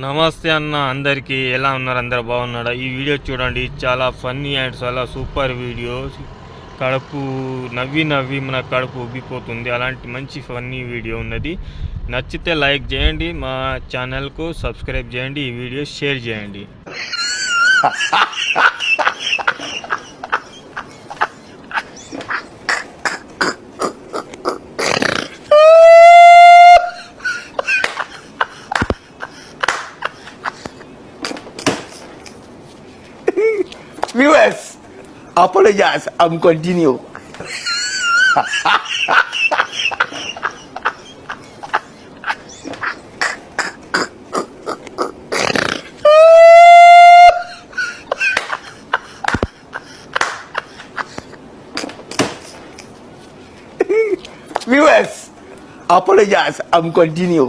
నమస్తే అన్న అందరికీ ఎలా ఉన్నారు? అందరు బాగున్నారా? ఈ వీడియో చూడండి, చాలా ఫన్నీ అండ్ చాలా సూపర్ వీడియో. కడుపు నవ్వి నవ్వి మన కడుపు ఉబ్బిపోతుంది. అలాంటి మంచి ఫన్నీ వీడియో ఉన్నది. నచ్చితే లైక్ చేయండి, మా ఛానల్కు సబ్స్క్రైబ్ చేయండి, ఈ వీడియో షేర్ చేయండి. Viewers, apologize. I'm continue. Viewers, apologize. I'm continue.